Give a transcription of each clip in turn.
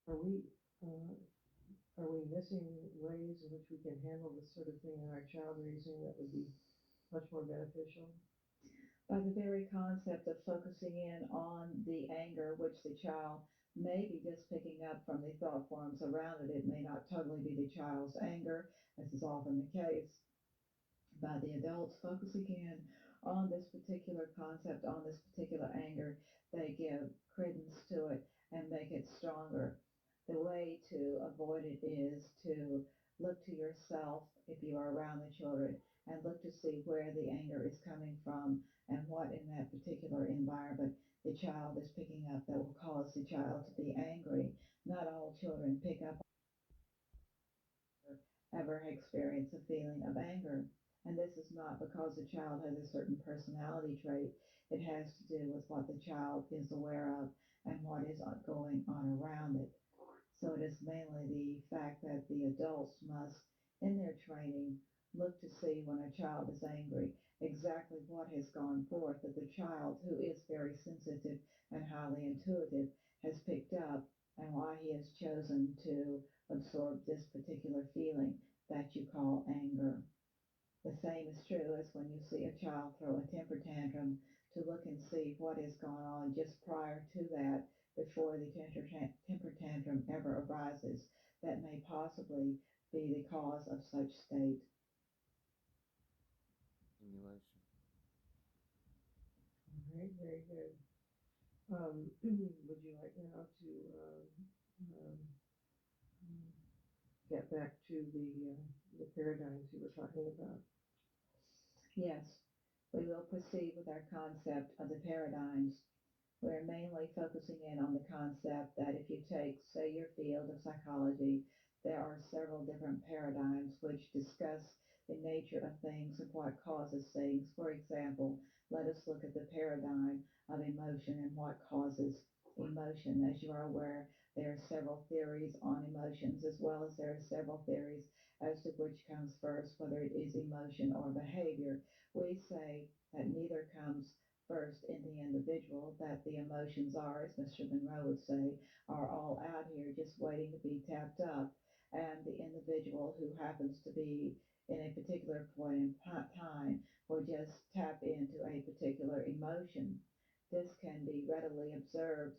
Are we, uh, are we missing ways in which we can handle this sort of thing in our child raising that would be much more beneficial? By the very concept of focusing in on the anger which the child may be just picking up from the thought forms around it. It may not totally be the child's anger, as is often the case. By the adults focusing in on this particular concept, on this particular anger, they give credence to it and make it stronger. The way to avoid it is to look to yourself if you are around the children and look to see where the anger is coming from and what in that particular environment the child is picking up that will cause the child to be angry. Not all children pick up or ever experience a feeling of anger. And this is not because the child has a certain personality trait. It has to do with what the child is aware of and what is going on around it. So it is mainly the fact that the adults must, in their training, look to see when a child is angry exactly what has gone forth that the child, who is very sensitive and highly intuitive, has picked up and why he has chosen to absorb this particular feeling that you call anger. The same is true as when you see a child throw a temper tantrum, to look and see what is going on just prior to that, before the temper tantrum ever arises, that may possibly be the cause of such state. Emulation. All right, very good. Would you like now to get back to the paradigms you were talking about? Yes, we will proceed with our concept of the paradigms. We're mainly focusing in on the concept that if you take, say, your field of psychology, there are several different paradigms which discuss the nature of things and what causes things. For example, let us look at the paradigm of emotion and what causes emotion. As you are aware, there are several theories on emotions, as well as there are several theories as to which comes first, whether it is emotion or behavior. We say that neither comes first in the individual, that the emotions are, as Mr. Monroe would say, are all out here just waiting to be tapped up. And the individual who happens to be in a particular point in time will just tap into a particular emotion. This can be readily observed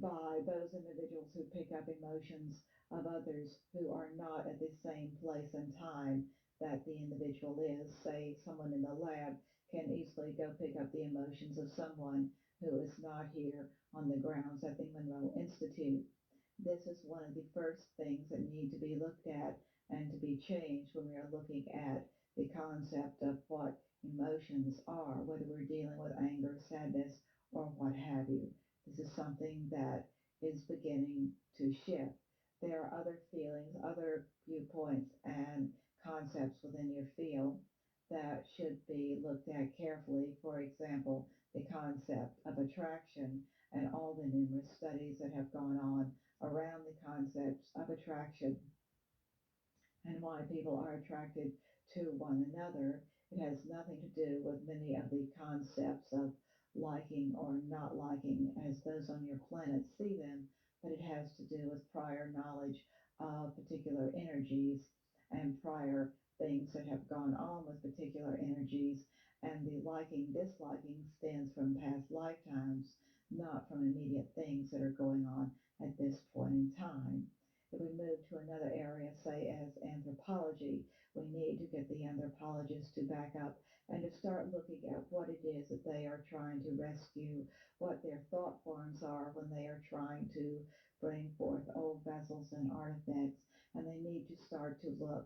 by those individuals who pick up emotions of others who are not at the same place and time that the individual is. Say, someone in the lab can easily go pick up the emotions of someone who is not here on the grounds at the Monroe Institute. This is one of the first things that need to be looked at and to be changed when we are looking at the concept of what emotions are, whether we're dealing with anger, sadness, or what have you. This is something that is beginning to shift. There are other feelings, other viewpoints, and concepts within your field that should be looked at carefully. For example, the concept of attraction and all the numerous studies that have gone on around the concepts of attraction and why people are attracted to one another. It has nothing to do with many of the concepts of liking or not liking as those on your planet see them, but it has to do with prior knowledge of particular energies and prior things that have gone on with particular energies. And the liking, disliking stems from past lifetimes, not from immediate things that are going on at this point in time. If we move to another area, say as anthropology, we need to get the anthropologists to back up and to start looking at what it is that they are trying to rescue, what their thought forms are when they are trying to bring forth old vessels and artifacts. And they need to start to look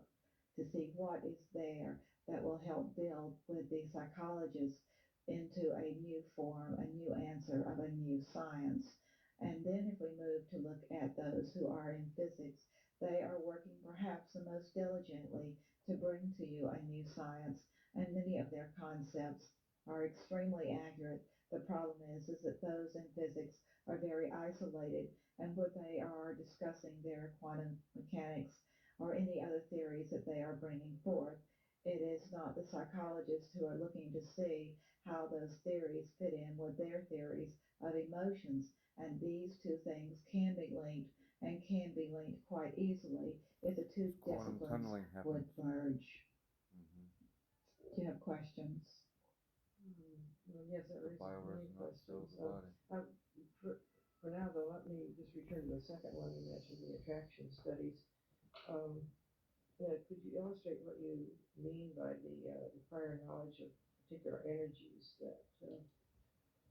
to see what is there that will help build with the psychologists into a new form, a new answer of a new science. And then if we move to look at those who are in physics, they are working perhaps the most diligently to bring to you a new science, and many of their concepts are extremely accurate. The problem is that those in physics are very isolated, and what they are discussing their quantum mechanics or any other theories that they are bringing forth. It is not the psychologists who are looking to see how those theories fit in with their theories of emotions and these two things can be linked and can be linked quite easily if the two Quantum disciplines tunneling would happens. merge. Mm-hmm. Do you have questions? Well, yes, that raises many Bioresonance questions. shows the body. For now, though, let me just return to the second one. You mentioned the attraction studies. Yeah, could you illustrate what you mean by the prior knowledge of particular energies that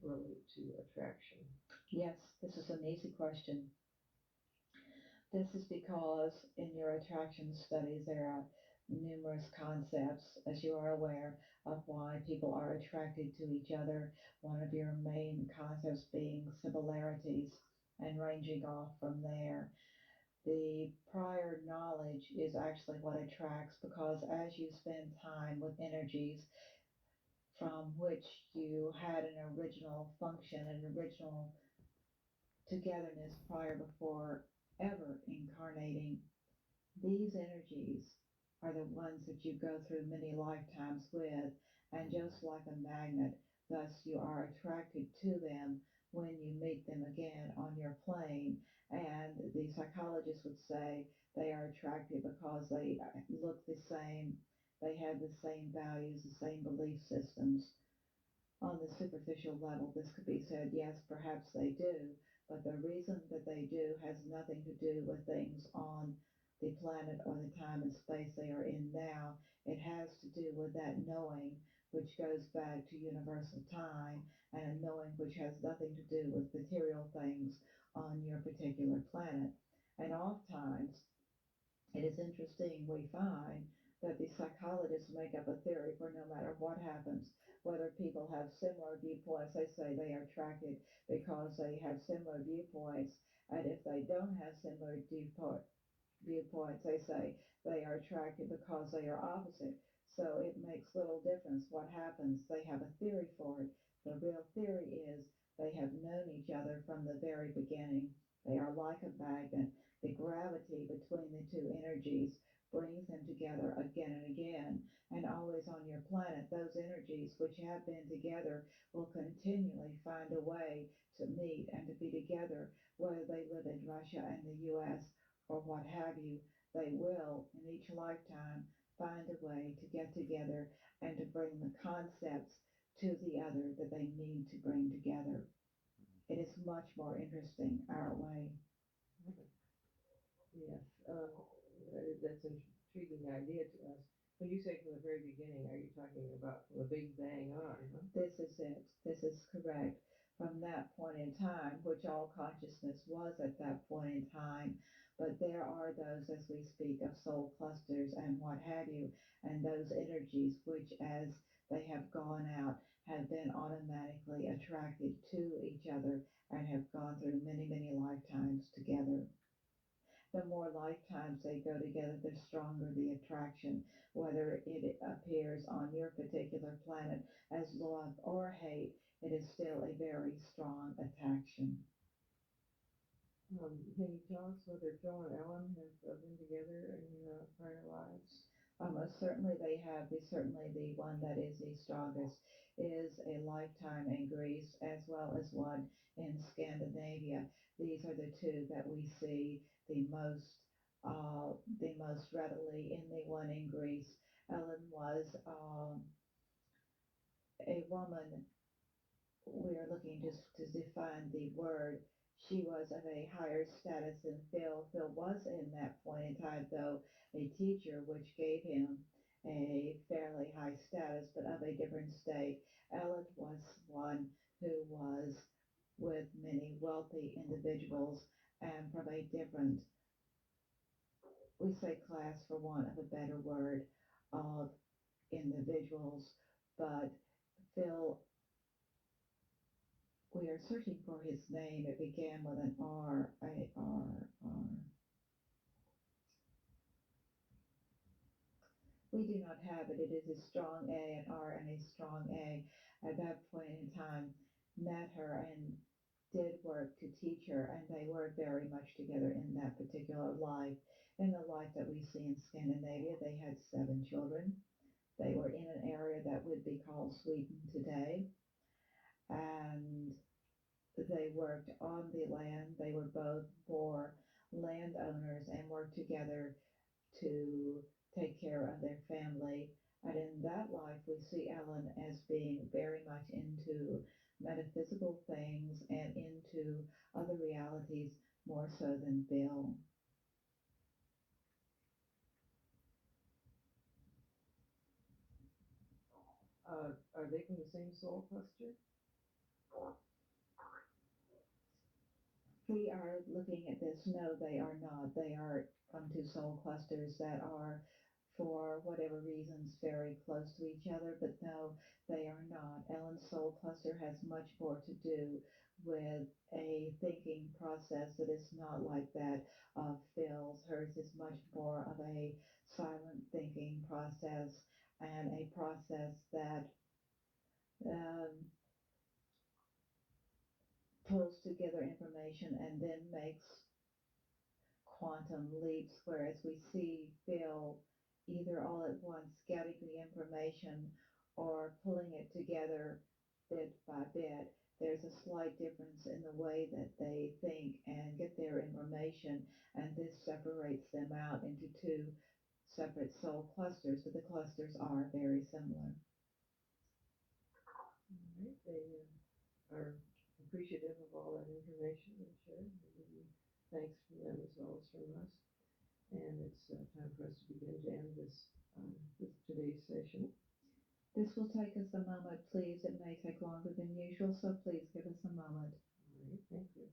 relate to attraction? Yes, this is an easy question. This is because in your attraction studies there are numerous concepts, as you are aware, of why people are attracted to each other. One of your main concepts being similarities and ranging off from there. The prior knowledge is actually what attracts because as you spend time with energies from which you had an original function, an original togetherness prior before ever incarnating, these energies are the ones that you go through many lifetimes with, and just like a magnet, thus you are attracted to them when you meet them again on your plane. And the psychologists would say they are attracted because they look the same, they have the same values, the same belief systems. On the superficial level, this could be said, yes, perhaps they do, but the reason that they do has nothing to do with things on the planet or the time and space they are in now. It has to do with that knowing, which goes back to universal time, and a knowing which has nothing to do with material things on your particular planet. And oftentimes, it is interesting we find that the psychologists make up a theory for no matter what happens, whether people have similar viewpoints, they say they are attracted because they have similar viewpoints, and if they don't have similar viewpoints, they say they are attracted because they are opposite. So it makes little difference what happens. They have a theory for it. The real theory is they have known each other from the very beginning. They are like a magnet. The gravity between the two energies brings them together again and again. And always on your planet, those energies which have been together will continually find a way to meet and to be together, whether they live in Russia and the US or what have you. They will, in each lifetime, find a way to get together and to bring the concepts to the other that they need to bring together. It is much more interesting our way. Yes, that's an intriguing idea to us. When you say from the very beginning, are you talking about from the Big Bang on? Huh? This is it. This is correct. From that point in time, which all consciousness was at that point in time, but there are those, as we speak, of soul clusters and what have you, and those energies which, as they have gone out, have been automatically attracted to each other and have gone through many, many lifetimes together. The more lifetimes they go together, the stronger the attraction, whether it appears on your particular planet as love or hate, it is still a very strong attraction. Can you tell us whether Phil and Ellen have been together in prior lives? Certainly they have. Certainly the one that is the strongest is a lifetime in Greece as well as one in Scandinavia. These are the two that we see the most readily. In the one in Greece, Ellen was a woman. We are looking to define the word. She was of a higher status than Phil. Phil was in that point in time, though, a teacher, which gave him a fairly high status, but of a different state. Ellen was one who was with many wealthy individuals and from a different, we say class for want of a better word, of individuals. But Phil, we are searching for his name. It began with an R, A-R-R. We do not have it. It is a strong A, an R, and a strong A. At that point in time, met her and did work to teach her, and they were very much together in that particular life. In the life that we see in Scandinavia, they had 7 children. They were in an area that would be called Sweden today. And they worked on the land. They were both more landowners and worked together to take care of their family. And in that life, we see Ellen as being very much into metaphysical things and into other realities more so than Bill. Are they from the same soul cluster? We are looking at this. No, they are not. They are from two soul clusters that are, for whatever reasons, very close to each other, but no, they are not. Ellen's soul cluster has much more to do with a thinking process that is not like that of Phil's. Hers is much more of a silent thinking process and a process that um, pulls together information and then makes quantum leaps, whereas we see Phil either all at once getting the information or pulling it together bit by bit. There's a slight difference in the way that they think and get their information, and this separates them out into two separate soul clusters, but the clusters are very similar. All right, they are appreciative of all that information and shared. We give you thanks from them as well as from us. And it's time for us to begin to end this today's session. This will take us a moment, please. It may take longer than usual, so please give us a moment. All right, thank you.